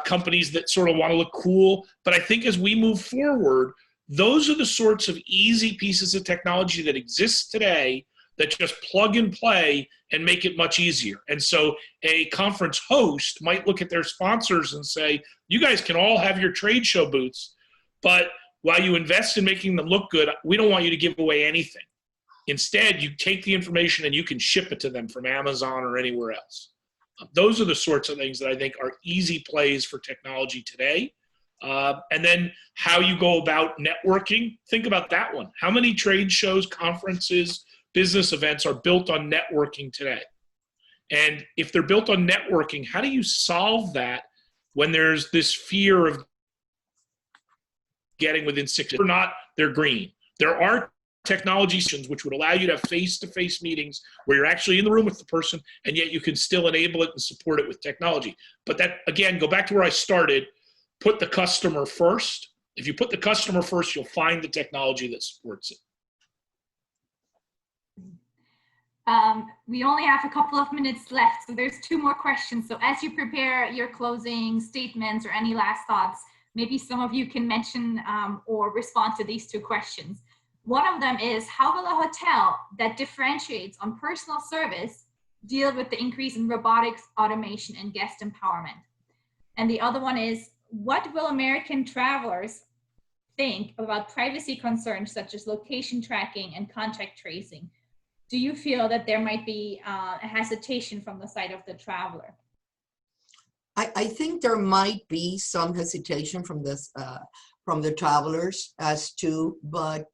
companies that sort of want to look cool. But I think as we move forward, those are the sorts of easy pieces of technology that exist today that just plug and play and make it much easier. And so a conference host might look at their sponsors and say, you guys can all have your trade show booths, but while you invest in making them look good, we don't want you to give away anything. Instead, you take the information and you can ship it to them from Amazon or anywhere else. Those are the sorts of things that I think are easy plays for technology today. And then how you go about networking, think about that one. How many trade shows, conferences, business events are built on networking today? And if they're built on networking, how do you solve that when there's this fear of getting within 6 or not? They're green. There are technology solutions which would allow you to have face-to-face meetings where you're actually in the room with the person, and yet you can still enable it and support it with technology. But that, again, go back to where I started, put the customer first. If you put the customer first, you'll find the technology that supports it. We only have a couple of minutes left, so there's 2 more questions. So as you prepare your closing statements or any last thoughts, maybe some of you can mention or respond to these 2 questions. One of them is, how will a hotel that differentiates on personal service deal with the increase in robotics, automation, and guest empowerment? And the other one is, what will American travelers think about privacy concerns such as location tracking and contact tracing? do you feel that there might be a hesitation from the side of the traveler? I think there might be some hesitation from this, from the travelers as to, but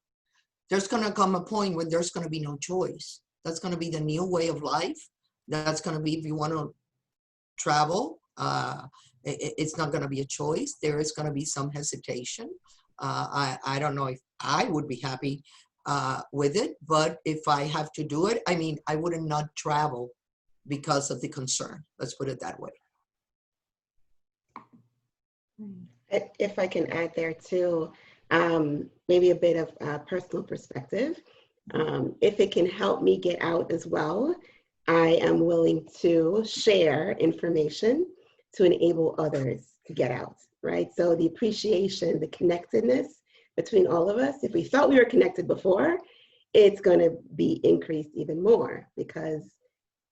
there's going to come a point when there's going to be no choice. That's going to be the new way of life. That's going to be, if you want to travel, it's not going to be a choice. There is going to be some hesitation. I don't know if I would be happy with it, but if I have to do it, I mean, I wouldn't not travel because of the concern. Let's put it that way. If I can add there too, maybe a bit of personal perspective. If it can help me get out as well, I am willing to share information to enable others to get out, right? So the appreciation, the connectedness between all of us, if we felt we were connected before, it's going to be increased even more, because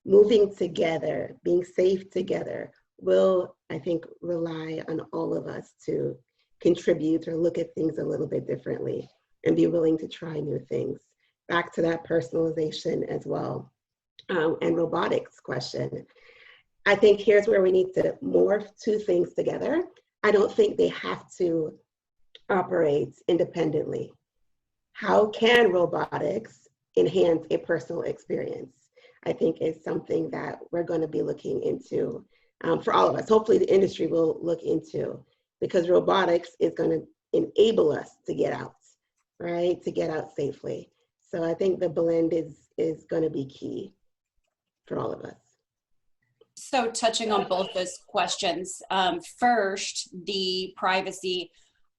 moving together, being safe together will, I think, rely on all of us to contribute or look at things a little bit differently and be willing to try new things. Back to that personalization as well. And robotics question. I think here's where we need to morph two things together. I don't think they have to operate independently. How can robotics enhance a personal experience? I think is something that we're going to be looking into for all of us. Hopefully the industry will look into, because robotics is going to enable us to get out, right? To get out safely. So I think the blend is going to be key for all of us. So touching on both those questions, first, the privacy,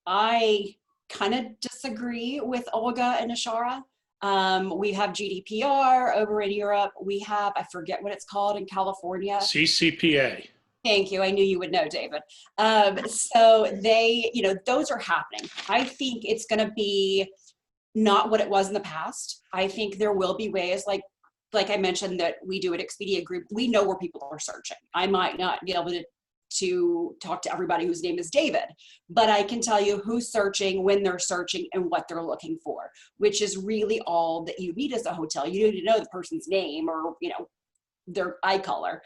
I kind of disagree with Olga and Ishara. We have GDPR over in Europe. We have, I forget what it's called in California. CCPA. Thank you. I knew you would know, David. So they, those are happening. I think it's going to be not what it was in the past. I think there will be ways, like I mentioned, that we do at Expedia Group. We know where people are searching. I might not be able to talk to everybody whose name is David, but I can tell you who's searching, when they're searching, and what they're looking for, which is really all that you need as a hotel. You need to know the person's name or, their eye color.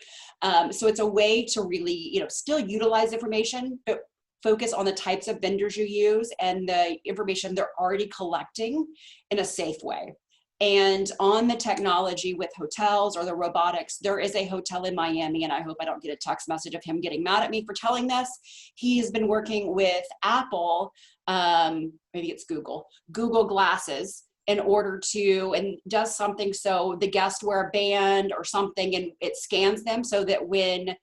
So it's a way to really, still utilize information, but focus on the types of vendors you use and the information they're already collecting in a safe way. And on the technology with hotels or the robotics, there is a hotel in Miami, and I hope I don't get a text message of him getting mad at me for telling this. He's been working with Apple, maybe it's Google glasses, in order to, and does something so the guests wear a band or something, and it scans them so that when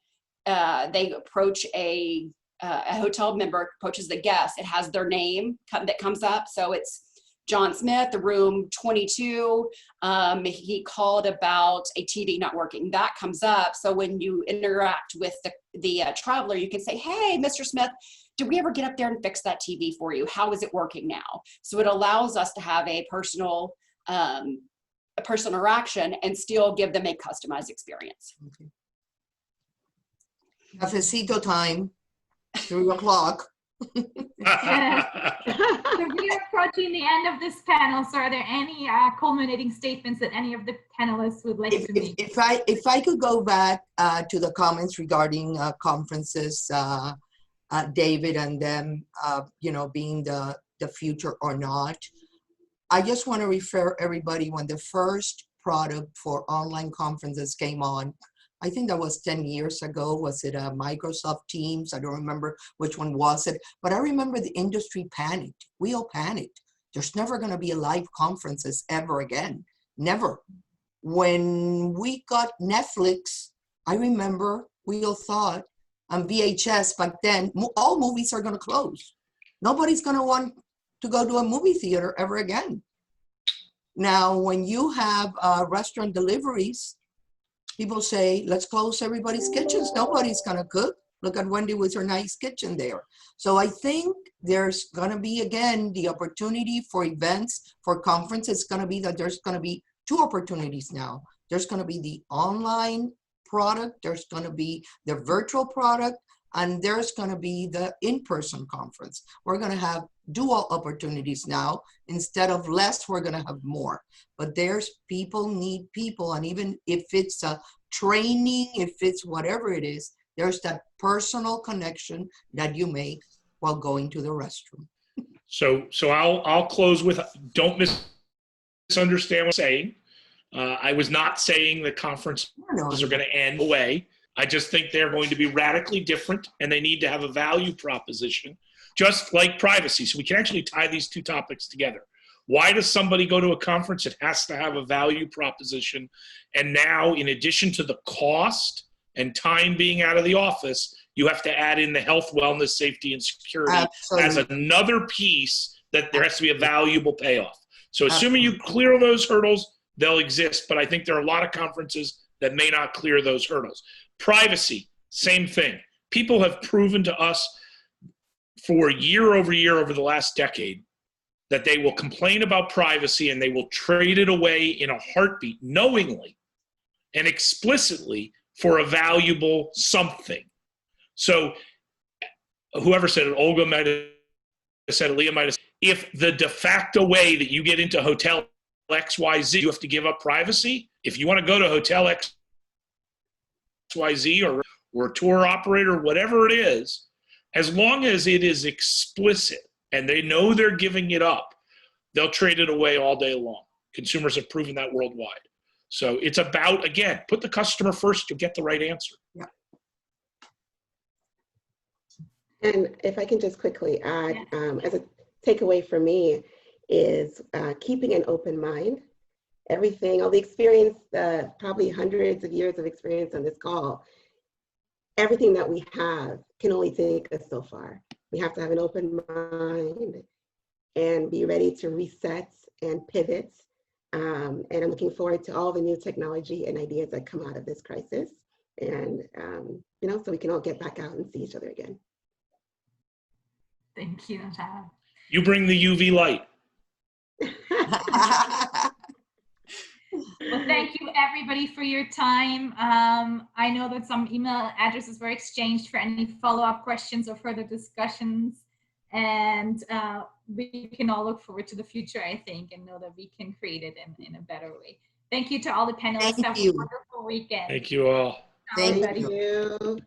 they approach a hotel member approaches the guest, it has their name that comes up. So it's John Smith, the room 22. He called about a TV not working. That comes up. So when you interact with the traveler, you can say, hey, Mr. Smith, did we ever get up there and fix that TV for you? How is it working now? So it allows us to have a personal interaction and still give them a customized experience. Okay. Cafecito time, 3 o'clock. Yes. So we are approaching the end of this panel. So are there any culminating statements that any of the panelists would like to make? If I could go back to the comments regarding conferences, David and them, being the future or not, I just want to refer everybody, when the first product for online conferences came on, I think that was 10 years ago. Was it Microsoft Teams? I don't remember which one was it, but I remember the industry panicked. We all panicked. There's never going to be a live conferences ever again. Never. When we got Netflix, I remember we all thought on VHS back then, all movies are going to close. Nobody's going to want to go to a movie theater ever again. Now, when you have restaurant deliveries, people say, let's close everybody's kitchens. Nobody's going to cook. Look at Wendy with her nice kitchen there. So I think there's going to be, again, the opportunity for events, for conferences. It's going to be that there's going to be two opportunities now. There's going to be the online product. There's going to be the virtual product. And there's going to be the in-person conference. We're going to have dual opportunities now. Instead of less, we're going to have more. But there's people need people. And even if it's a training, if it's whatever it is, there's that personal connection that you make while going to the restroom. So I'll close with, don't misunderstand what I'm saying. I was not saying the conferences are going to end away. I just think they're going to be radically different, and they need to have a value proposition, just like privacy. So we can actually tie these two topics together. Why does somebody go to a conference? It has to have a value proposition. And now, in addition to the cost and time being out of the office, you have to add in the health, wellness, safety, and security as another piece that there has to be a valuable payoff. So assuming you clear those hurdles, they'll exist. But I think there are a lot of conferences that may not clear those hurdles. Privacy, same thing. People have proven to us for year over the last decade that they will complain about privacy and they will trade it away in a heartbeat, knowingly and explicitly, for a valuable something. So whoever said it, Olga might have said it, Leah might have said it, if the de facto way that you get into hotel XYZ, you have to give up privacy. If you want to go to hotel XYZ or tour operator, whatever it is, as long as it is explicit and they know they're giving it up, they'll trade it away all day long. Consumers have proven that worldwide. So it's about, again, put the customer first, you'll get the right answer. Yeah. And if I can just quickly add, as a takeaway for me is keeping an open mind. Everything, all the experience, probably hundreds of years of experience on this call, everything that we have can only take us so far. We have to have an open mind and be ready to reset and pivot. And I'm looking forward to all the new technology and ideas that come out of this crisis. And, you know, so we can all get back out and see each other again. Thank you, Natalia. You bring the UV light. Well, thank you everybody for your time. I know that some email addresses were exchanged for any follow-up questions or further discussions. And we can all look forward to the future, I think, and know that we can create it in a better way. Thank you to all the panelists. Thank Have you. a wonderful weekend. Thank you all. Thank Everybody. you.